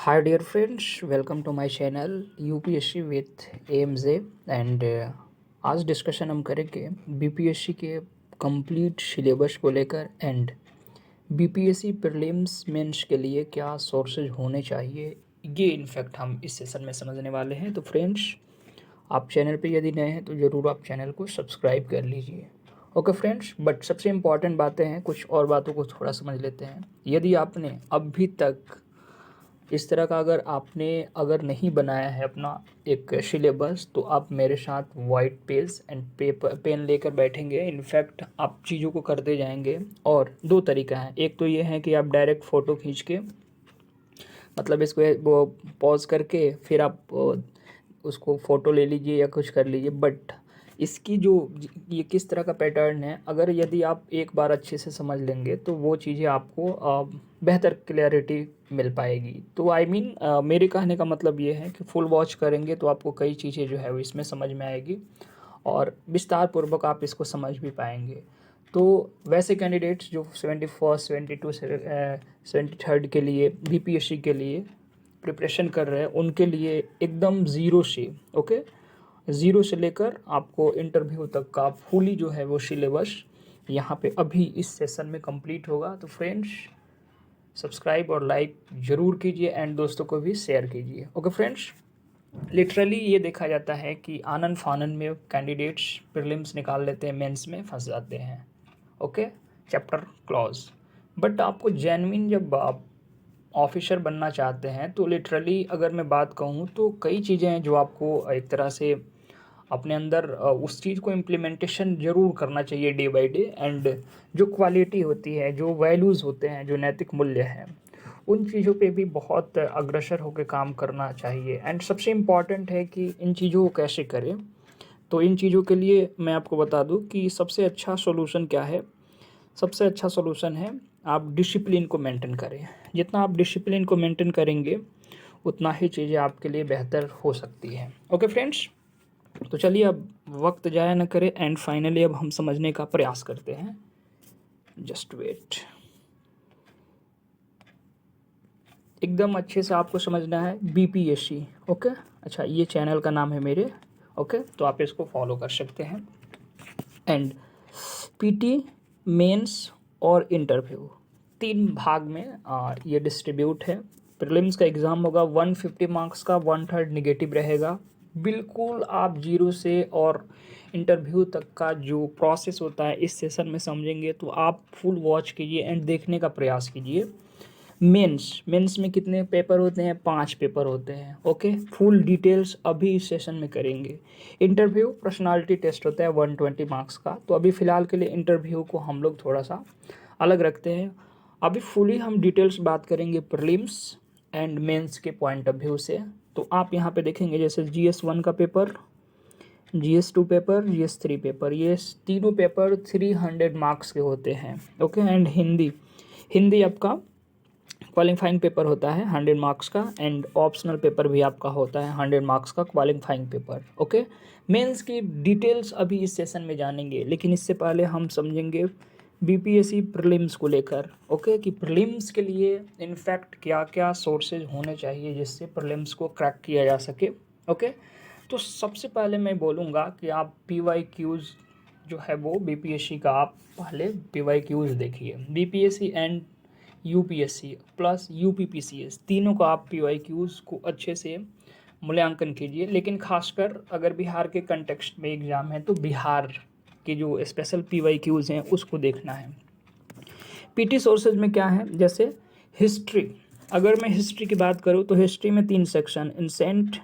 Hi dear friends, welcome to my channel UPSC with AMJ and आज discussion हम करेंगे BPSC के complete syllabus को लेकर एंड बीपीएससी प्रीलिम्स मेंस के लिए क्या सोर्सेज होने चाहिए, ये इनफैक्ट हम इस सेशन में समझने वाले हैं। तो फ्रेंड्स, आप चैनल पे यदि नए हैं तो ज़रूर आप चैनल को सब्सक्राइब कर लीजिए। ओके फ्रेंड्स, बट सबसे इम्पॉर्टेंट बातें हैं, कुछ और बातों को थोड़ा समझ लेते हैं। यदि आपने अभी तक इस तरह का अगर नहीं बनाया है अपना एक सिलेबस, तो आप मेरे साथ white page and paper pen लेकर बैठेंगे। इनफैक्ट आप चीज़ों को करते जाएंगे। और दो तरीका है, एक तो ये है कि आप डायरेक्ट फ़ोटो खींच के, मतलब इसको वो पॉज करके फिर आप उसको फ़ोटो ले लीजिए या कुछ कर लीजिए। बट इसकी जो ये किस तरह का पैटर्न है, अगर यदि आप एक बार अच्छे से समझ लेंगे तो वो चीज़ें आपको बेहतर क्लैरिटी मिल पाएगी। तो आई मीन मेरे कहने का मतलब ये है कि फुल वॉच करेंगे तो आपको कई चीज़ें जो है वो इसमें समझ में आएगी और विस्तार पूर्वक आप इसको समझ भी पाएंगे। तो वैसे कैंडिडेट्स जो 71st 72 73rd के लिए बीपीएससी के लिए प्रिपरेशन कर रहे हैं, उनके लिए एकदम ज़ीरो से ज़ीरो से लेकर आपको इंटरव्यू तक का फुली जो है वो सिलेबस यहाँ पे अभी इस सेशन में कंप्लीट होगा। तो फ्रेंड्स, सब्सक्राइब और लाइक ज़रूर कीजिए एंड दोस्तों को भी शेयर कीजिए। ओके फ्रेंड्स, लिटरली ये देखा जाता है कि आनन फानन में कैंडिडेट्स प्रीलिम्स निकाल लेते हैं, मेंस में फंस जाते हैं। Okay, chapter clause. बट आपको जेन्युइन जब आप ऑफिसर बनना चाहते हैं तो लिटरली अगर मैं बात कहूँ तो कई चीज़ें हैं जो आपको एक तरह से अपने अंदर उस चीज़ को इम्प्लीमेंटेशन ज़रूर करना चाहिए डे बाय डे। एंड जो क्वालिटी होती है, जो वैल्यूज़ होते हैं, जो नैतिक मूल्य हैं, उन चीज़ों पे भी बहुत अग्रसर होकर काम करना चाहिए। एंड सबसे इम्पॉर्टेंट है कि इन चीज़ों को कैसे करें। तो इन चीज़ों के लिए मैं आपको बता दूं कि सबसे अच्छा सॉल्यूशन क्या है। सबसे अच्छा सॉल्यूशन है आप डिसिप्लिन को मेंटेन करें। जितना आप डिसिप्लिन को मेंटेन करेंगे उतना ही चीज़ें आपके लिए बेहतर हो सकती हैं। ओके फ्रेंड्स, तो चलिए अब वक्त ज़ाया न करें एंड फाइनली अब हम समझने का प्रयास करते हैं। Just wait. एकदम अच्छे से आपको समझना है बीपीएससी। ओके, अच्छा ये चैनल का नाम है मेरे। ओके, तो आप इसको फॉलो कर सकते हैं। एंड पीटी, मेंस और इंटरव्यू, तीन भाग में ये डिस्ट्रीब्यूट है। प्रीलिम्स का एग्ज़ाम होगा 150 मार्क्स का, 1/3 निगेटिव रहेगा। बिल्कुल आप जीरो से और इंटरव्यू तक का जो प्रोसेस होता है इस सेशन में समझेंगे, तो आप फुल वॉच कीजिए एंड देखने का प्रयास कीजिए। मेंस में कितने पेपर होते हैं? 5 पेपर होते हैं। ओके, फुल डिटेल्स अभी इस सेशन में करेंगे। इंटरव्यू पर्सनालिटी टेस्ट होता है 120 मार्क्स का। तो अभी फ़िलहाल के लिए इंटरव्यू को हम लोग थोड़ा सा अलग रखते हैं। अभी फुली हम डिटेल्स बात करेंगे प्रीलिम्स एंड मेंस के पॉइंट ऑफ व्यू से। तो आप यहाँ पे देखेंगे जैसे GS1 का paper, GS2 paper, GS3 paper, ये तीनों पेपर 300 मार्क्स के होते हैं। ओके, एंड हिंदी आपका क्वालिफाइंग पेपर होता है 100 मार्क्स का, एंड ऑप्शनल पेपर भी आपका होता है 100 मार्क्स का क्वालिफाइंग पेपर। ओके, मेंस की डिटेल्स अभी इस सेशन में जानेंगे, लेकिन इससे पहले हम समझेंगे बीपीएससी प्रीलिम्स को लेकर। ओके, कि प्रीलिम्स के लिए इनफैक्ट क्या क्या सोर्सेज होने चाहिए जिससे प्रीलिम्स को क्रैक किया जा सके। ओके, तो सबसे पहले मैं बोलूँगा कि आप PYQs जो है वो बीपीएससी का आप पहले PYQs देखिए। BPSC and UPSC plus UPPCS, तीनों का आप PYQs को अच्छे से मूल्यांकन कीजिए। लेकिन खासकर अगर बिहार के कंटेक्स्ट में एग्ज़ाम है तो बिहार के जो स्पेशल PYQs हैं उसको देखना है। पीटी सोर्सेज में क्या है, जैसे हिस्ट्री, अगर मैं हिस्ट्री की बात करूँ तो हिस्ट्री में 3 सेक्शन, एंसेंट,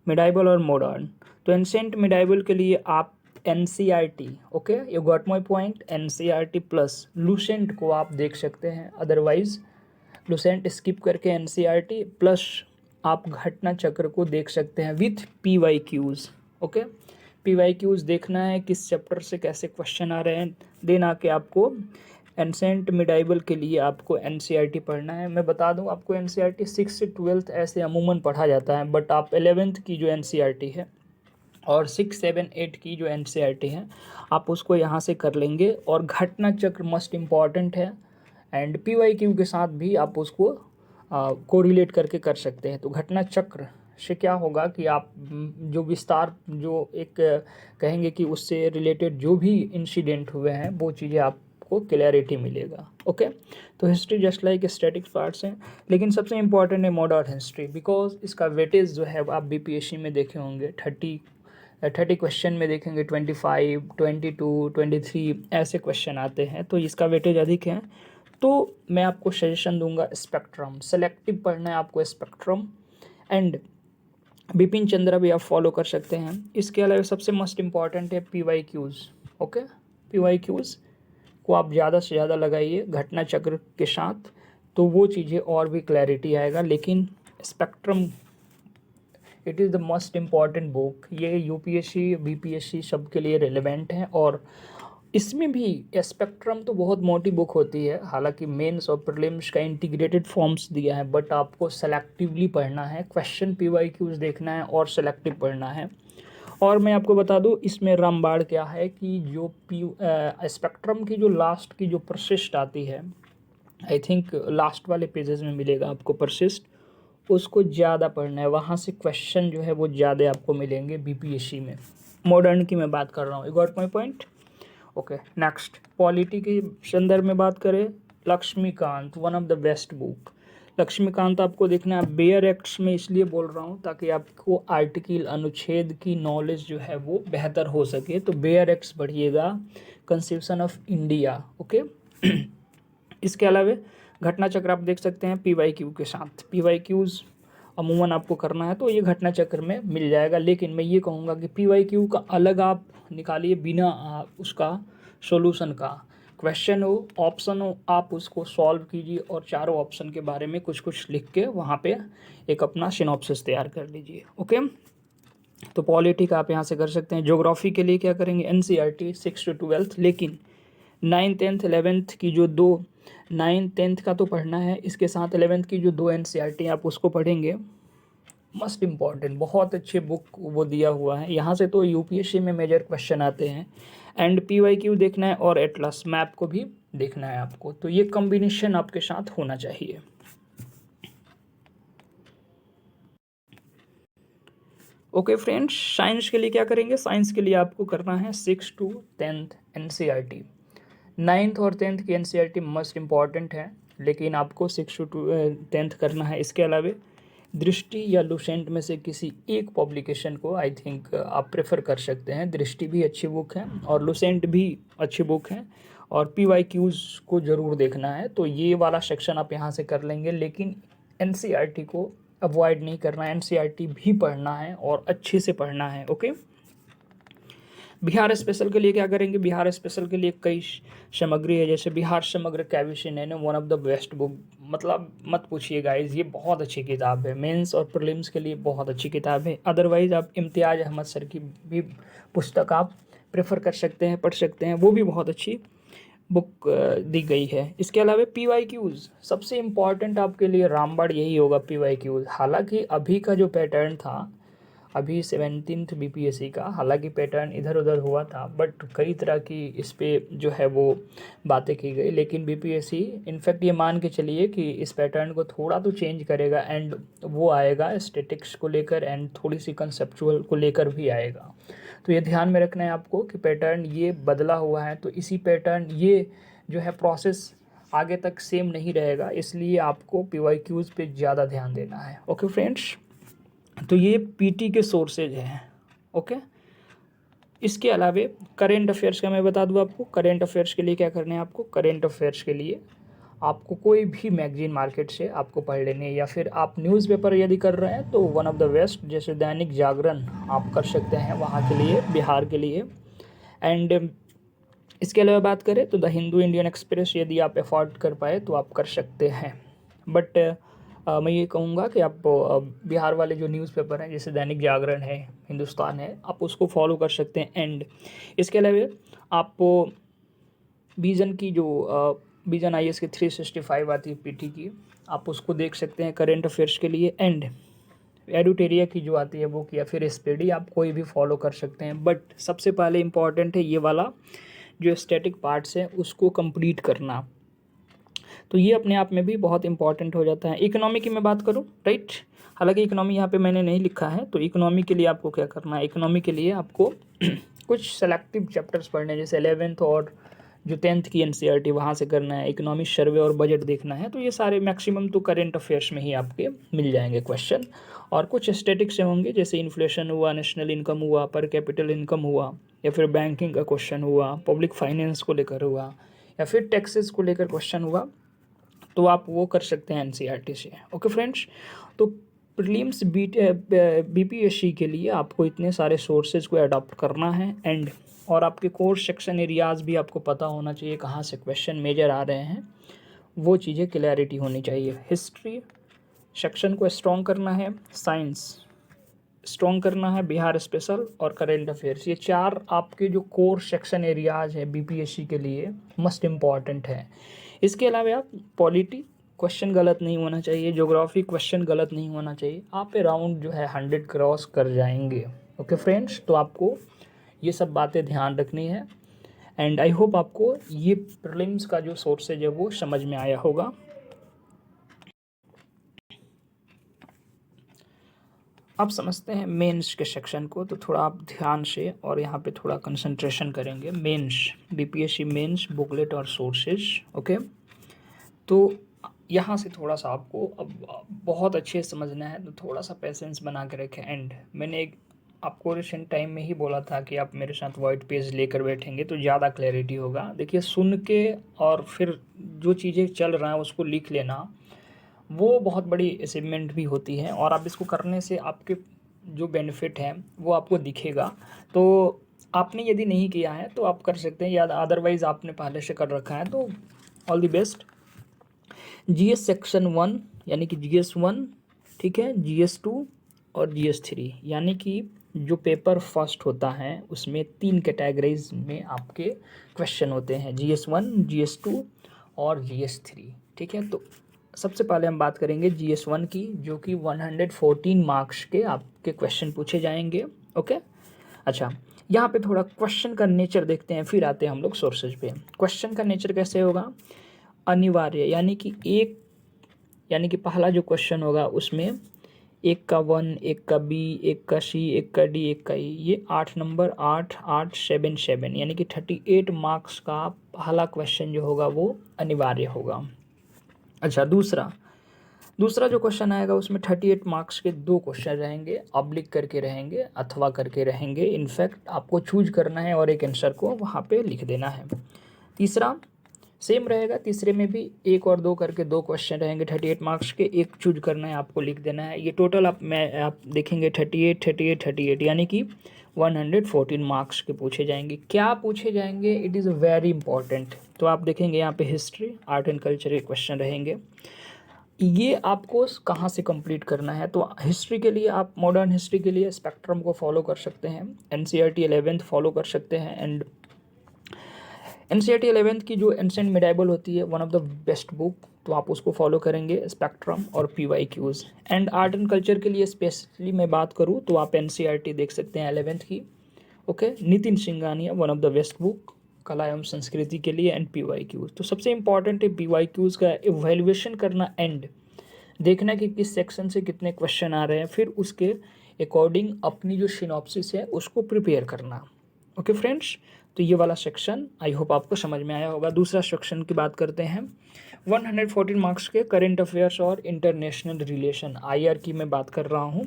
मिडाइवल और मॉडर्न। तो एंसेंट मिडाइवल के लिए आप NCERT, okay, you got my point, NCERT plus Lucent को आप देख सकते हैं। अदरवाइज लूसेंट स्किप करके NCERT प्लस आप घटना चक्र को देख सकते हैं विथ PYQs। ओके, PYQs देखना है किस चैप्टर से कैसे क्वेश्चन आ रहे हैं, देन आके आपको एंसेंट मिडाइवल के लिए आपको NCERT पढ़ना है। मैं बता दूं आपको NCERT 6 से 12th ऐसे अमूमन पढ़ा जाता है, बट आप 11th की जो NCERT है और 6, 7, 8 की जो NCERT है आप उसको यहाँ से कर लेंगे। और घटना चक्र मस्ट इम्पॉर्टेंट है, एंड PYQ के साथ भी आप उसको कोरिलेट करके कर सकते हैं। तो घटना चक्र से क्या होगा कि आप जो विस्तार जो एक कहेंगे कि उससे रिलेटेड जो भी इंसिडेंट हुए हैं वो चीज़ें आपको क्लैरिटी मिलेगा। ओके, तो history just like static parts हैं, लेकिन सबसे इम्पॉर्टेंट है मॉडर्न हिस्ट्री, बिकॉज इसका वेटेज जो है आप बीपीएससी में देखे होंगे 30 क्वेश्चन में देखेंगे 25, 22, 23 ऐसे क्वेश्चन आते हैं, तो इसका वेटेज अधिक है। तो मैं आपको सजेशन दूंगा स्पेक्ट्रम, सेलेक्टिव पढ़ना है आपको स्पेक्ट्रम, एंड बिपिन चंद्रा भी आप फॉलो कर सकते हैं। इसके अलावा सबसे मोस्ट इम्पॉर्टेंट है PYQs। ओके, PYQs को आप ज़्यादा से ज़्यादा लगाइए घटना चक्र के साथ, तो वो चीज़ें और भी क्लैरिटी आएगा। लेकिन spectrum it is the most important book, ये यूपीएससी बीपीएससी सबके लिए रिलेवेंट है। और इसमें भी स्पेक्ट्रम तो बहुत मोटी बुक होती है, हालांकि मेंस और प्रीलिम्स का इंटीग्रेटेड फॉर्म्स दिया है, बट आपको सेलेक्टिवली पढ़ना है, क्वेश्चन PYQs देखना है और सेलेक्टिव पढ़ना है। और मैं आपको बता दूं इसमें रामबाड़ क्या है कि जो स्पेक्ट्रम की जो लास्ट की जो परसिस्ट आती है, आई थिंक लास्ट वाले पेजेस में मिलेगा आपको परसिस्ट, उसको ज़्यादा पढ़ना है, वहाँ से क्वेश्चन जो है वो ज़्यादा आपको मिलेंगे बीपीएससी में। मॉडर्न की मैं बात कर रहा हूँ, you got my point. Okay, next polity के संदर्भ में बात करें, Laxmikanth one of the best book. Laxmikanth आपको देखना है, बेयर एक्ट्स में इसलिए बोल रहा हूँ ताकि आपको आर्टिकल अनुच्छेद की नॉलेज जो है वो बेहतर हो सके। तो बेयर एक्ट्स पढ़िएगा, कॉन्स्टिट्यूशन ऑफ इंडिया। ओके इसके अलावा घटना चक्र आप देख सकते हैं PYQ के साथ। PYQs अमूमन आपको करना है तो ये घटना चक्र में मिल जाएगा, लेकिन मैं ये कहूँगा कि PYQ का अलग आप निकालिए, बिना उसका सॉल्यूशन का क्वेश्चन हो, ऑप्शन हो, आप उसको सॉल्व कीजिए और चारों ऑप्शन के बारे में कुछ कुछ लिख के वहाँ पे एक अपना सिनॉप्सिस तैयार कर लीजिए। ओके, तो पॉलिटी का आप यहाँ से कर सकते हैं। ज्योग्राफी के लिए क्या करेंगे, NCERT 6 to 12, लेकिन 9th 10th 11th की जो 9th 10th का तो पढ़ना है, इसके साथ 11th की जो 2 NCERT आप उसको पढ़ेंगे। मस्ट इम्पॉर्टेंट, बहुत अच्छे बुक वो दिया हुआ है, यहाँ से तो यूपीएससी में मेजर क्वेश्चन आते हैं। एंड PYQ देखना है और एटलस मैप को भी देखना है आपको, तो ये कॉम्बिनेशन आपके साथ होना चाहिए। ओके फ्रेंड्स, साइंस के लिए क्या करेंगे, साइंस के लिए आपको करना है 6 to 10th NCERT। 9th और 10th की NCERT मस्ट इम्पॉर्टेंट है, लेकिन आपको 6 to 10th करना है। इसके अलावा दृष्टि या लुसेंट में से किसी एक पब्लिकेशन को आई थिंक आप प्रेफर कर सकते हैं। दृष्टि भी अच्छी बुक है और लुसेंट भी अच्छी बुक है, और PYQs को ज़रूर देखना है। तो ये वाला सेक्शन आप यहाँ से कर लेंगे, लेकिन NCERT को अवॉइड नहीं करना है, NCERT भी पढ़ना है और अच्छे से पढ़ना है। ओके, बिहार स्पेशल के लिए क्या करेंगे, बिहार स्पेशल के लिए कई सामग्री है, जैसे बिहार समग्र कैविशन है, one of the best book, मतलब मत पूछिए गाइज, ये बहुत अच्छी किताब है, मेंस और प्रीलिम्स के लिए बहुत अच्छी किताब है। अदरवाइज़ आप इम्तियाज़ अहमद सर की भी पुस्तक आप प्रेफर कर सकते हैं, पढ़ सकते हैं, वो भी बहुत अच्छी बुक दी गई है। इसके अलावा PYQs सबसे इम्पॉर्टेंट आपके लिए रामबाड़ यही होगा PYQs। हालांकि अभी का जो पैटर्न था, अभी 17th BPSC का, हालांकि पैटर्न इधर उधर हुआ था, बट कई तरह की इस पर जो है वो बातें की गई, लेकिन BPSC इनफैक्ट ये मान के चलिए कि इस पैटर्न को थोड़ा तो चेंज करेगा, एंड वो आएगा स्टैटिक्स को लेकर एंड थोड़ी सी कंसेप्चुअल को लेकर भी आएगा। तो ये ध्यान में रखना है आपको कि पैटर्न ये बदला हुआ है, तो इसी पैटर्न ये जो है प्रोसेस आगे तक सेम नहीं रहेगा, इसलिए आपको PYQs पे ज़्यादा ध्यान देना है। ओके फ्रेंड्स, तो ये PT के सोर्सेज हैं। ओके, इसके अलावा करेंट अफेयर्स का मैं बता दूं आपको। करेंट अफेयर्स के लिए क्या करना है आपको, करेंट अफेयर्स के लिए आपको कोई भी मैगजीन मार्केट से आपको पढ़ लेने हैं, या फिर आप न्यूज़पेपर यदि कर रहे हैं तो वन ऑफ द बेस्ट जैसे दैनिक जागरण आप कर सकते हैं वहाँ के लिए, बिहार के लिए। एंड इसके अलावा बात करें तो द हिंदू, इंडियन एक्सप्रेस यदि आप अफोर्ड कर पाए तो आप कर सकते हैं, बट मैं ये कहूँगा कि आप बिहार वाले जो न्यूज़पेपर हैं जैसे दैनिक जागरण है, हिंदुस्तान है, आप उसको फॉलो कर सकते हैं। एंड इसके अलावा आप विजन की जो विजन IAS की 365 आती है PT की, आप उसको देख सकते हैं करेंट अफेयर्स के लिए। एंड एडुटेरिया की जो आती है वो या फिर SPD आप कोई भी फॉलो कर सकते हैं, बट सबसे पहले इम्पॉर्टेंट है ये वाला जो स्टैटिक पार्ट्स है उसको कंप्लीट करना। तो ये अपने आप में भी बहुत इंपॉर्टेंट हो जाता है। इकोनॉमी की मैं बात करूँ, राइट, हालांकि इकोनॉमी यहाँ पे मैंने नहीं लिखा है। तो इकोनॉमी के लिए आपको क्या करना है, इकोनॉमी के लिए आपको कुछ सेलेक्टिव चैप्टर्स पढ़ने हैं, जैसे 11th और जो 10th की एनसीईआरटी वहाँ से करना है, इकोनॉमिक सर्वे और बजट देखना है। तो ये सारे मैक्सिमम तो करेंट अफेयर्स में ही आपके मिल जाएंगे क्वेश्चन। और कुछ स्टैटिक्स से होंगे, जैसे इन्फ्लेशन हुआ, नेशनल इनकम हुआ, पर कैपिटल इनकम हुआ, या फिर बैंकिंग का क्वेश्चन हुआ, पब्लिक फाइनेंस को लेकर हुआ, या फिर टैक्सेस को लेकर क्वेश्चन हुआ। तो आप वो कर सकते हैं एनसीईआरटी से। ओके फ्रेंड्स, तो प्रीलिम्स बीपीएससी के लिए आपको इतने सारे सोर्सेज को अडॉप्ट करना है। एंड और आपके कोर्स सेक्शन एरियाज़ भी आपको पता होना चाहिए, कहाँ से क्वेश्चन मेजर आ रहे हैं, वो चीज़ें क्लैरिटी होनी चाहिए। हिस्ट्री सेक्शन को स्ट्रॉन्ग करना है, साइंस स्ट्रॉन्ग करना है, बिहार स्पेशल और करेंट अफेयर्स, ये 4 आपके जो कोर सेक्शन एरियाज है बीपीएससी के लिए मस्ट इम्पॉर्टेंट है। इसके अलावा आप पॉलिटी क्वेश्चन गलत नहीं होना चाहिए, ज्योग्राफी क्वेश्चन गलत नहीं होना चाहिए, आप अराउंड जो है 100 क्रॉस कर जाएंगे। ओके फ्रेंड्स, तो आपको ये सब बातें ध्यान रखनी है। एंड आई होप आपको ये प्रीलिम्स का जो सोर्सेज है वो समझ में आया होगा। अब समझते हैं मेंस के सेक्शन को, तो थोड़ा आप ध्यान से और यहाँ पे थोड़ा कंसंट्रेशन करेंगे। मेंस, बीपीएससी मेंस बुकलेट और सोर्सेज। ओके, तो यहाँ से थोड़ा सा आपको अब बहुत अच्छे से समझना है, तो थोड़ा सा पेशेंस बना के रखें। एंड मैंने आपको रिसेंट टाइम में ही बोला था कि आप मेरे साथ वाइट पेज लेकर बैठेंगे तो ज़्यादा क्लैरिटी होगा। देखिए, सुन के और फिर जो चीज़ें चल रहा है उसको लिख लेना, वो बहुत बड़ी अचीवमेंट भी होती है। और आप इसको करने से आपके जो बेनिफिट है वो आपको दिखेगा। तो आपने यदि नहीं किया है तो आप कर सकते हैं, या अदरवाइज़ आपने पहले से कर रखा है तो all the best. GS section 1 यानी कि जीएस 1, ठीक है, जीएस 2 और जीएस 3, यानी कि जो पेपर फर्स्ट होता है उसमें 3 कैटेगरीज में आपके क्वेश्चन होते हैं, जीएस 1, जीएस 2 और जीएस 3, ठीक है। तो सबसे पहले हम बात करेंगे जीएस 1 की, जो कि 114 मार्क्स के आपके क्वेश्चन पूछे जाएंगे। ओके, अच्छा, यहाँ पे थोड़ा क्वेश्चन का नेचर देखते हैं, फिर आते हैं हम लोग सोर्सेज पे। क्वेश्चन का नेचर कैसे होगा, अनिवार्य, यानी कि पहला जो क्वेश्चन होगा उसमें 1 का 1, 1 का बी, 1 का सी, 1 का डी, 1 का ई, ये 8 नंबर, 8 8 7 7, यानी कि 38 मार्क्स का पहला क्वेश्चन जो होगा वो अनिवार्य होगा। अच्छा, दूसरा जो क्वेश्चन आएगा उसमें 38 मार्क्स के 2 क्वेश्चन रहेंगे, ऑब्लिक करके रहेंगे अथवा करके रहेंगे। इनफैक्ट आपको चूज करना है और एक आंसर को वहाँ पे लिख देना है। तीसरा सेम रहेगा, तीसरे में भी 1 और 2 करके 2 क्वेश्चन रहेंगे 38 मार्क्स के, एक चूज करना है, आपको लिख देना है। ये टोटल आप देखेंगे 38 38 38, यानी कि 114 मार्क्स के पूछे जाएंगे। क्या पूछे जाएंगे, इट इज़ वेरी इंपॉर्टेंट। तो आप देखेंगे यहाँ पे हिस्ट्री, आर्ट एंड कल्चर के क्वेश्चन रहेंगे। ये आपको कहाँ से कंप्लीट करना है, तो हिस्ट्री के लिए आप मॉडर्न हिस्ट्री के लिए स्पेक्ट्रम को फॉलो कर सकते हैं, एनसीईआरटी 11th फॉलो कर सकते हैं। एंड एनसीईआरटी 11th की जो एंशिएंट मेडाइवल होती है, one of the best book, तो आप उसको फॉलो करेंगे, स्पेक्ट्रम और PYQs. And art and culture के लिए स्पेशली मैं बात करूँ तो आप एनसीईआरटी देख सकते हैं 11th की। Okay, Nitin Singhania, one of the best book कला एवं संस्कृति के लिए। एंड पीवाईक्यूज, तो सबसे इंपॉर्टेंट है पीवाईक्यूज का इवैल्यूएशन करना एंड देखना कि किस सेक्शन से कितने क्वेश्चन आ रहे हैं, फिर उसके अकॉर्डिंग अपनी जो सिनॉप्सिस है उसको प्रिपेयर करना। ओके फ्रेंड्स, तो ये वाला सेक्शन आई होप आपको समझ में आया होगा। दूसरा सेक्शन की बात करते हैं, 114 मार्क्स के करेंट अफेयर्स और इंटरनेशनल रिलेशन, आईआर की मैं बात कर रहा हूँ।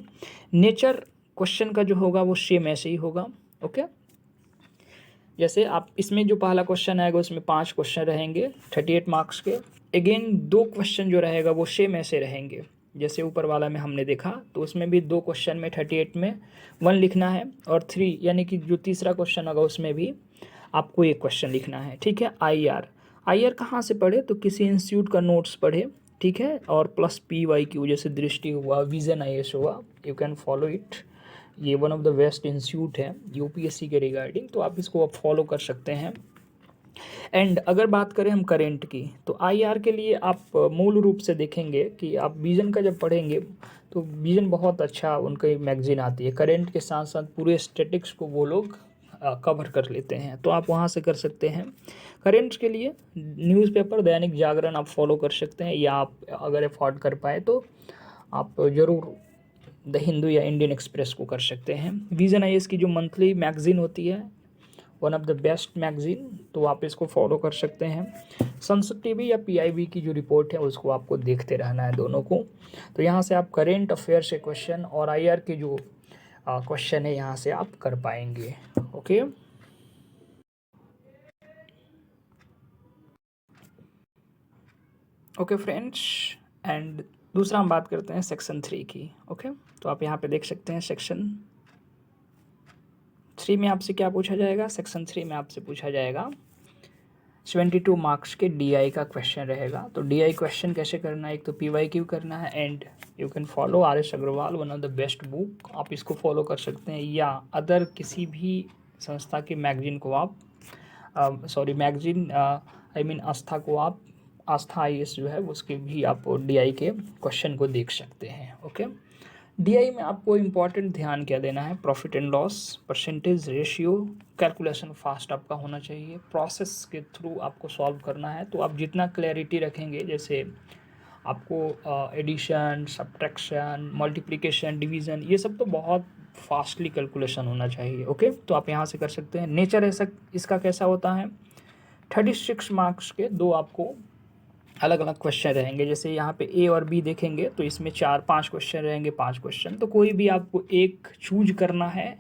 नेचर क्वेश्चन का जो होगा वो सेम ऐसे ही होगा। ओके, जैसे आप इसमें जो पहला क्वेश्चन आएगा उसमें 5 क्वेश्चन रहेंगे 38 मार्क्स के। अगेन 2 क्वेश्चन जो रहेगा वो सेम ऐसे रहेंगे जैसे ऊपर वाला में हमने देखा, तो उसमें भी 2 क्वेश्चन में 38 में 1 लिखना है, और 3 यानी कि जो तीसरा क्वेश्चन होगा उसमें भी आपको 1 क्वेश्चन लिखना है। ठीक है, आईआर कहाँ से पढ़े, तो किसी इंस्टीट्यूट का नोट्स पढ़े, ठीक है, और प्लस पीवाईक्यू जैसे दृष्टि हुआ, विजन आईएएस हुआ, यू कैन फॉलो इट। ये one of the best institute है यूपीएससी के रिगार्डिंग, तो आप इसको फॉलो कर सकते हैं। एंड अगर बात करें हम करेंट की, तो आईआर के लिए आप मूल रूप से देखेंगे कि आप विजन का जब पढ़ेंगे तो विजन बहुत अच्छा उनकी मैगजीन आती है। करेंट के साथ साथ पूरे स्टैटिक्स को वो लोग कवर कर लेते हैं, तो आप वहाँ से कर सकते हैं। करेंट्स के लिए न्यूज़पेपर दैनिक जागरण आप फॉलो कर सकते हैं, या आप अगर अफोर्ड कर पाए तो आप ज़रूर द हिंदू या इंडियन एक्सप्रेस को कर सकते हैं। विजन आईएएस की जो मंथली मैगज़ीन होती है, one of the best magazine, तो आप इसको फॉलो कर सकते हैं। संसद टीवी या पीआईबी की जो रिपोर्ट है उसको आपको देखते रहना है दोनों को। तो यहाँ से आप करेंट अफेयर से क्वेश्चन और आईआर के जो क्वेश्चन है यहाँ से आप कर पाएंगे। ओके, ओके फ्रेंड्स, एंड दूसरा हम बात करते हैं सेक्शन 3 की। ओके, तो आप यहाँ पे देख सकते हैं सेक्शन 3 में आपसे क्या पूछा जाएगा। सेक्शन 3 में आपसे पूछा जाएगा 72 मार्क्स के डीआई का क्वेश्चन रहेगा। तो डीआई क्वेश्चन कैसे करना है, एक तो पीवाईक्यू करना है, and you can follow R S. Agarwal, one of the best book, आप इसको फॉलो कर सकते हैं, या अदर किसी भी संस्था की मैगजीन को आप मैगजीन आई मीन आस्था को आप, आस्था आईएएस जो है उसके भी आप डीआई के क्वेश्चन को देख सकते हैं। ओके, डीआई में आपको इम्पॉर्टेंट ध्यान क्या देना है, profit and loss, percentage, ratio, calculation fast आपका होना चाहिए, प्रोसेस के थ्रू आपको सॉल्व करना है। तो आप जितना क्लैरिटी रखेंगे, जैसे आपको एडिशन, सब्ट्रैक्शन, मल्टीप्लिकेशन, डिवीज़न, ये सब तो बहुत फास्टली कैलकुलेशन होना चाहिए। ओके, तो आप यहाँ से कर सकते हैं। नेचर ऐसा इसका कैसा होता है, 36 मार्क्स के दो आपको अलग अलग क्वेश्चन रहेंगे। जैसे यहाँ पे ए और बी देखेंगे तो इसमें 4-5 क्वेश्चन रहेंगे, 5 क्वेश्चन, तो कोई भी आपको एक चूज करना है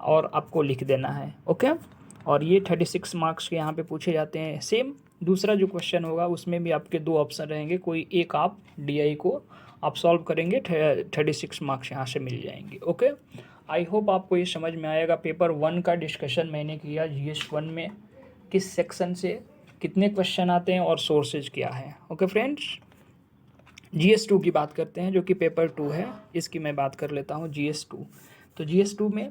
और आपको लिख देना है। ओके, और ये 36 मार्क्स के यहाँ पे पूछे जाते हैं। सेम दूसरा जो क्वेश्चन होगा उसमें भी आपके 2 ऑप्शन रहेंगे, कोई एक आप डीआई को आप सॉल्व करेंगे, 36 मार्क्स यहाँ से मिल जाएंगे। ओके, आई होप आपको ये समझ में आएगा। पेपर 1 का डिस्कशन मैंने किया, जीएस 1 में किस सेक्शन से कितने क्वेश्चन आते हैं और सोर्सेज क्या है। ओके फ्रेंड्स, जीएस 2 की बात करते हैं जो कि पेपर 2 है, इसकी मैं बात कर लेता हूँ जीएस 2। तो जीएस 2 में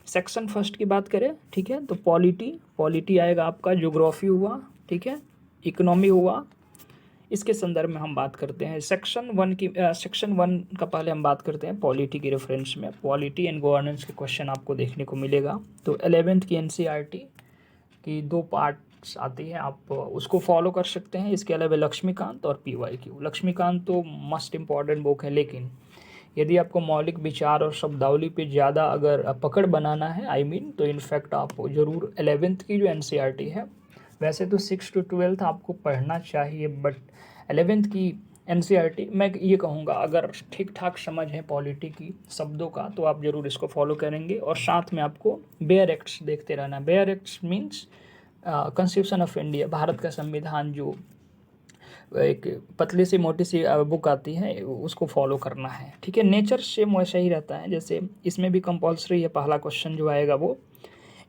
सेक्शन फर्स्ट की बात करें, ठीक है, तो पॉलिटी आएगा आपका, ज्योग्राफी हुआ, ठीक है, इकोनॉमी हुआ, इसके संदर्भ में हम बात करते हैं। सेक्शन 1 का पहले हम बात करते हैं पॉलिटी की रेफरेंस में। पॉलिटी एंड गवर्नेंस के क्वेश्चन आपको देखने को मिलेगा। तो 11th की एनसीईआरटी की 2 पार्ट्स आती है, आप उसको फॉलो कर सकते हैं। इसके अलावा लक्ष्मीकांत और पीवाईक्यू। लक्ष्मीकांत तो मस्ट इम्पॉर्टेंट बुक है, लेकिन यदि आपको मौलिक विचार और शब्दावली पे ज़्यादा अगर पकड़ बनाना है तो इनफैक्ट आप ज़रूर 11th की जो एनसीईआरटी है, वैसे तो 6 to 12 आपको पढ़ना चाहिए, बट 11th की एनसीईआरटी मैं ये कहूँगा अगर ठीक ठाक समझ है पॉलिटी की शब्दों का तो आप ज़रूर इसको फॉलो करेंगे। और साथ में आपको बेयर एक्ट्स देखते रहना। Bear acts means constitution of India, Bharat का संविधान, जो एक पतली सी मोटी सी बुक आती है, उसको फॉलो करना है, ठीक है। नेचर सेम वैसा ही रहता है, जैसे इसमें भी कंपलसरी है, पहला क्वेश्चन जो आएगा वो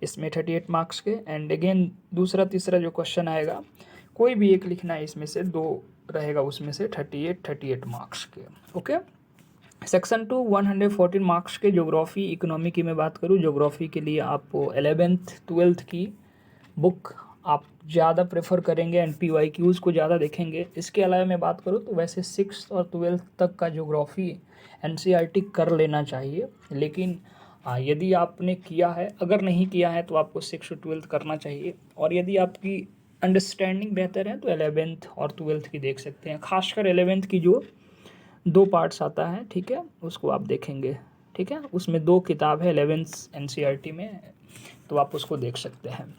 इसमें 38 मार्क्स के, एंड अगेन दूसरा तीसरा जो क्वेश्चन आएगा कोई भी एक लिखना है, इसमें से 2 रहेगा, उसमें से 38 मार्क्स के। ओके, सेक्शन 2 114 मार्क्स के ज्योग्राफी इकोनॉमी की मैं बात करूँ, ज्योग्राफी के लिए आप 11th 12th की बुक आप ज़्यादा प्रेफर करेंगे एंड पीवाईक्यूज़ को ज़्यादा देखेंगे। इसके अलावा मैं बात करूँ तो वैसे 6th और 12th तक का ज्योग्राफी एनसीईआरटी कर लेना चाहिए, लेकिन यदि आपने किया है, अगर नहीं किया है तो आपको 6 और 12th करना चाहिए। और यदि आपकी अंडरस्टैंडिंग बेहतर है तो 11th और 12th की देख सकते हैं, खासकर 11th की जो 2 पार्ट्स आता है, ठीक है, उसको आप देखेंगे, ठीक है, उसमें 2 किताब है 11th एनसीईआरटी में, तो आप उसको देख सकते हैं।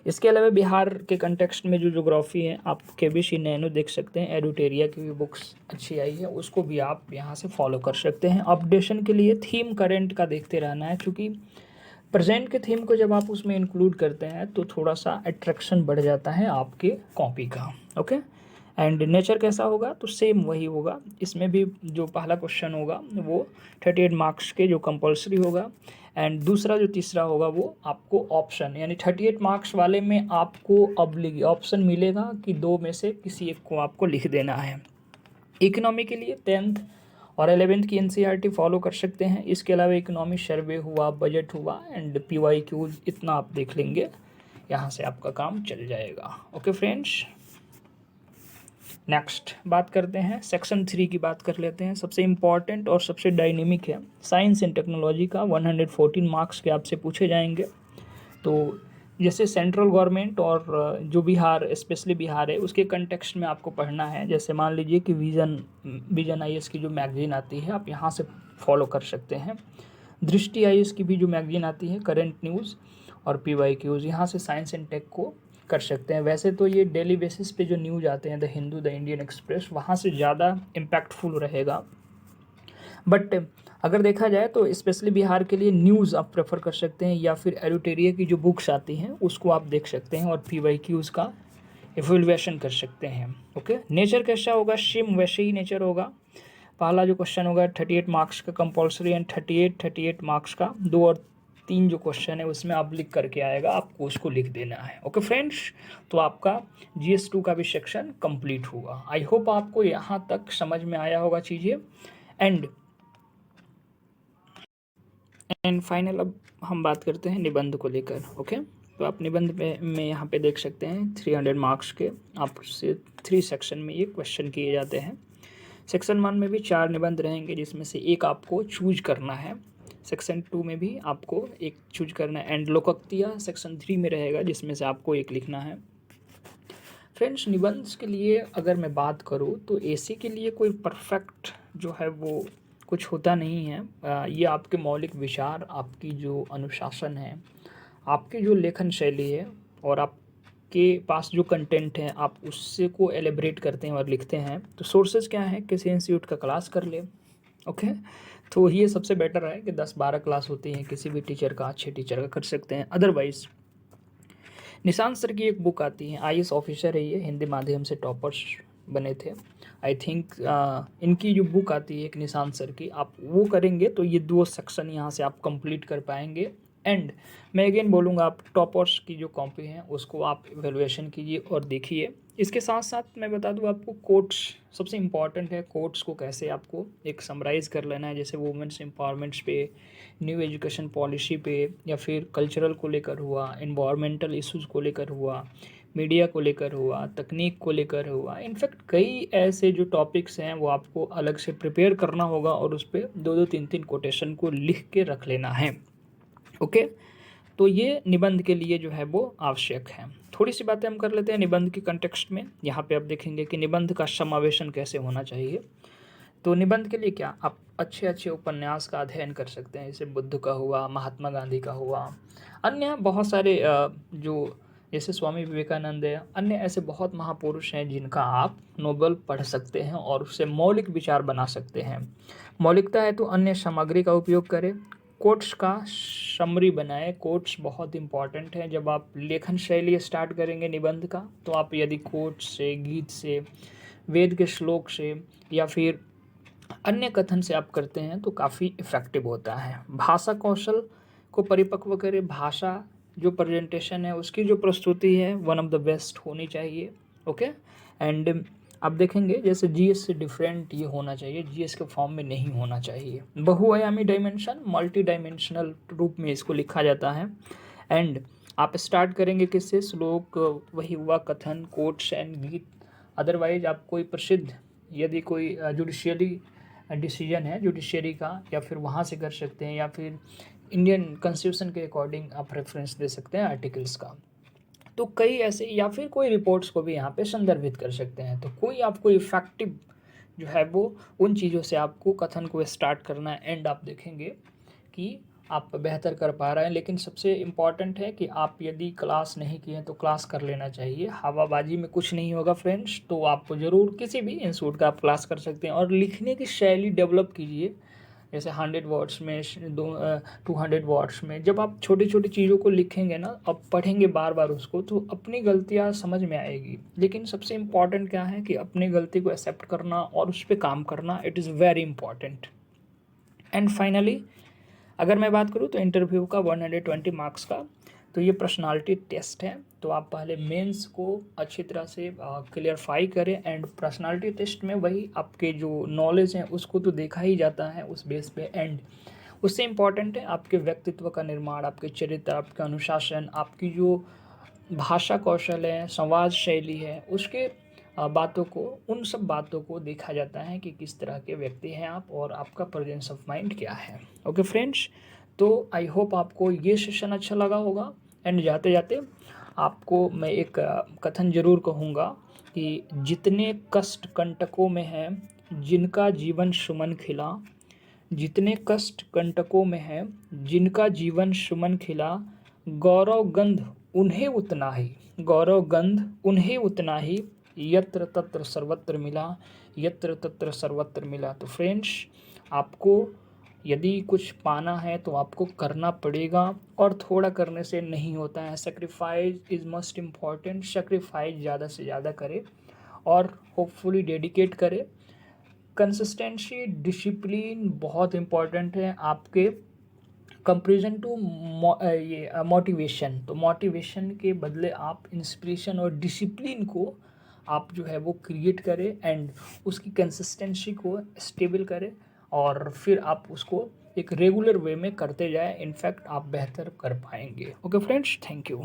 इसके अलावा बिहार के कंटेक्स्ट में जो ज्योग्राफी है आप केबीसी नैनो देख सकते हैं, एडुटेरिया की भी बुक्स अच्छी आई है, उसको भी आप यहाँ से फॉलो कर सकते हैं। अपडेशन के लिए थीम करेंट का देखते रहना है, क्योंकि प्रेजेंट के थीम को जब आप उसमें इंक्लूड करते हैं तो थोड़ा सा अट्रैक्शन बढ़ जाता है आपके कॉपी का। ओके, एंड नेचर कैसा होगा तो सेम वही होगा, इसमें भी जो पहला क्वेश्चन होगा वो 38 मार्क्स के जो कंपलसरी होगा, एंड दूसरा जो तीसरा होगा वो आपको ऑप्शन, यानी 38 मार्क्स वाले में आपको ऑप्शन मिलेगा कि 2 में से किसी एक को आपको लिख देना है। इकोनॉमी के लिए 10th और 11th की एनसीईआरटी फॉलो कर सकते हैं। इसके अलावा इकोनॉमी सर्वे हुआ, बजट हुआ, एंड पीवाईक्यूज, इतना आप देख लेंगे, यहाँ से आपका काम चल जाएगा। ओके फ्रेंड्स, नेक्स्ट बात करते हैं सेक्शन 3 की बात कर लेते हैं। सबसे इम्पॉर्टेंट और सबसे डायनेमिक है, साइंस एंड टेक्नोलॉजी का 114 मार्क्स के आपसे पूछे जाएंगे। तो जैसे सेंट्रल गवर्नमेंट और जो बिहार, स्पेशली बिहार है, उसके कंटेक्स्ट में आपको पढ़ना है। जैसे मान लीजिए कि विजन आईएएस की जो मैगजीन आती है, आप यहाँ से फॉलो कर सकते हैं। दृष्टि आईएएस की भी जो मैगजीन आती है, करंट न्यूज़ और पीवाईक्यूज़, यहाँ से साइंस एंड टेक को कर सकते हैं। वैसे तो ये डेली बेसिस पे जो न्यूज़ आते हैं, the Hindu, the Indian express, वहाँ से ज़्यादा इम्पैक्टफुल रहेगा। बट अगर देखा जाए तो स्पेशली बिहार के लिए न्यूज़ आप प्रेफर कर सकते हैं, या फिर एडिटोरियल की जो बुक्स आती हैं उसको आप देख सकते हैं, और पीवाईक्यूज़ का इवैल्यूएशन कर सकते हैं। ओके, नेचर कैसा होगा, सेम वैसे ही नेचर होगा। पहला जो क्वेश्चन होगा 38 मार्क्स का कंपल्सरी, एंड 38 मार्क्स का 2 और 3 जो क्वेश्चन है उसमें आप लिख करके आएगा, आपको उसको लिख देना है। ओके फ्रेंड्स, तो आपका GS2 का भी सेक्शन कंप्लीट होगा। आई होप आपको यहाँ तक समझ में आया होगा चीज़ें। एंड फाइनल अब हम बात करते हैं निबंध को लेकर। ओके, तो आप निबंध में यहाँ पे देख सकते हैं 300 मार्क्स के आपसे 3 सेक्शन में ये क्वेश्चन किए जाते हैं। सेक्शन 1 में भी 4 निबंध रहेंगे, जिसमें से एक आपको चूज करना है। सेक्शन 2 में भी आपको एक चूज करना है, एंड लोकोक्तियाँ सेक्शन 3 में रहेगा, जिसमें से आपको एक लिखना है। फ्रेंड्स, निबंध के लिए अगर मैं बात करूँ तो एसी के लिए कोई परफेक्ट जो है वो कुछ होता नहीं है। ये आपके मौलिक विचार, आपकी जो अनुशासन है, आपकी जो लेखन शैली है, और आपके पास जो कंटेंट है, आप उससे को एलिब्रेट करते हैं और लिखते हैं। तो सोर्सेज क्या है, किसी इंस्टीट्यूट का क्लास कर ले। ओके, तो ये सबसे बेटर है कि 10-12 क्लास होती हैं, किसी भी टीचर का, अच्छे टीचर का कर सकते हैं। अदरवाइज़ निशांत सर की एक बुक आती है, आईएएस ऑफिसर है, ये हिंदी माध्यम से टॉपर्स बने थे। आई थिंक इनकी जो बुक आती है एक निशांत सर की, आप वो करेंगे तो ये 2 सेक्शन यहाँ से आप कंप्लीट कर पाएंगे। एंड मैं अगेन बोलूँगा, आप टॉपर्स की जो कॉपी है उसको आप इवैल्यूएशन कीजिए और देखिए। इसके साथ साथ मैं बता दूँ आपको, कोट्स सबसे इम्पॉर्टेंट है। कोट्स को कैसे आपको एक समराइज़ कर लेना है, जैसे वुमेन्स एम्पावरमेंट्स पे, न्यू एजुकेशन पॉलिसी पे, या फिर कल्चरल को लेकर हुआ, इन्वायरमेंटल इश्यूज़ को लेकर हुआ, मीडिया को लेकर हुआ, तकनीक को लेकर हुआ। इनफैक्ट कई ऐसे जो टॉपिक्स हैं वो आपको अलग से प्रिपेयर करना होगा, और उस पर 2-2, 3-3 कोटेशन को लिख के रख लेना है। ओके, तो ये निबंध के लिए जो है वो आवश्यक है। थोड़ी सी बातें हम कर लेते हैं निबंध के कंटेक्स्ट में। यहाँ पे आप देखेंगे कि निबंध का समावेशन कैसे होना चाहिए। तो निबंध के लिए क्या, आप अच्छे अच्छे उपन्यास का अध्ययन कर सकते हैं, जैसे बुद्ध का हुआ, महात्मा गांधी का हुआ, अन्य बहुत सारे जो जैसे स्वामी विवेकानंद है, अन्य ऐसे बहुत महापुरुष हैं जिनका आप नोवेल पढ़ सकते हैं और उससे मौलिक विचार बना सकते हैं। मौलिकता है तो अन्य सामग्री का उपयोग करें। कोट्स का समरी बनाएं। कोट्स बहुत इंपॉर्टेंट है। जब आप लेखन शैली स्टार्ट करेंगे निबंध का, तो आप यदि कोट्स से, गीत से, वेद के श्लोक से, या फिर अन्य कथन से आप करते हैं तो काफ़ी इफ़ेक्टिव होता है। भाषा कौशल को परिपक्व करें। भाषा जो प्रेजेंटेशन है, उसकी जो प्रस्तुति है, वन ऑफ द बेस्ट होनी चाहिए। ओके, एंड आप देखेंगे जैसे जीएस से डिफरेंट ये होना चाहिए, जीएस के फॉर्म में नहीं होना चाहिए। बहुआयामी डायमेंशन, मल्टी डायमेंशनल रूप में इसको लिखा जाता है। एंड आप स्टार्ट करेंगे किससे, श्लोक, वही हुआ कथन, कोट्स एंड गीत। अदरवाइज आप कोई प्रसिद्ध, यदि कोई जुडिशियली डिसीजन है जुडिशरी का, या फिर वहाँ से कर सकते हैं, या फिर इंडियन कॉन्स्टिट्यूशन के अकॉर्डिंग आप रेफरेंस दे सकते हैं आर्टिकल्स का। तो कई ऐसे, या फिर कोई रिपोर्ट्स को भी यहाँ पे संदर्भित कर सकते हैं। तो कोई आपको इफेक्टिव जो है वो उन चीज़ों से आपको कथन को स्टार्ट करना है, एंड आप देखेंगे कि आप बेहतर कर पा रहे हैं। लेकिन सबसे इम्पॉर्टेंट है कि आप यदि क्लास नहीं किए हैं तो क्लास कर लेना चाहिए। हवाबाजी में कुछ नहीं होगा फ्रेंड्स, तो आप ज़रूर किसी भी इंस्टीट्यूट का आप क्लास कर सकते हैं। और लिखने की शैली डेवलप कीजिए, जैसे 100 वर्ड्स में, 200 वर्ड्स में। जब आप छोटी छोटी चीज़ों को लिखेंगे ना, अब पढ़ेंगे बार बार उसको, तो अपनी गलतियाँ समझ में आएगी। लेकिन सबसे इम्पॉर्टेंट क्या है कि अपनी गलती को एक्सेप्ट करना और उस पर काम करना, it is very important. And finally अगर मैं बात करूँ तो इंटरव्यू का 120 मार्क्स का, तो ये पर्सनालिटी टेस्ट है। तो आप पहले मेंस को अच्छी तरह से क्लियरफाई करें, एंड पर्सनालिटी टेस्ट में वही आपके जो नॉलेज हैं उसको तो देखा ही जाता है उस बेस पे। एंड उससे इम्पॉर्टेंट है आपके व्यक्तित्व का निर्माण, आपके चरित्र, आपका अनुशासन, आपकी जो भाषा कौशल है, संवाद शैली है, उसके बातों को, उन सब बातों को देखा जाता है कि किस तरह के व्यक्ति हैं आप, और आपका प्रेजेंस ऑफ माइंड क्या है। ओके फ्रेंड्स, तो आई होप आपको ये सेशन अच्छा लगा होगा। एंड जाते जाते आपको मैं एक कथन जरूर कहूँगा कि जितने कष्ट कंटकों में हैं जिनका जीवन सुमन खिला, जितने कष्ट कंटकों में हैं जिनका जीवन सुमन खिला, गौरव गंध उन्हें उतना ही, गौरव गंध उन्हें उतना ही, यत्र तत्र सर्वत्र मिला, यत्र तत्र सर्वत्र मिला। तो फ्रेंड्स, आपको यदि कुछ पाना है तो आपको करना पड़ेगा, और थोड़ा करने से नहीं होता है। Sacrifice is most important. Sacrifice ज़्यादा से ज़्यादा करें और होपफुली डेडिकेट करें। कंसिस्टेंसी, डिसिप्लिन बहुत इम्पॉर्टेंट है आपके कंपेरिजन टू ये मोटिवेशन। तो मोटिवेशन के बदले आप इंस्पिरेशन और डिसिप्लिन को आप जो है वो क्रिएट करें एंड उसकी कंसिस्टेंसी को स्टेबल करें, और फिर आप उसको एक रेगुलर वे में करते जाएं। इनफैक्ट आप बेहतर कर पाएंगे। Okay friends, thank you.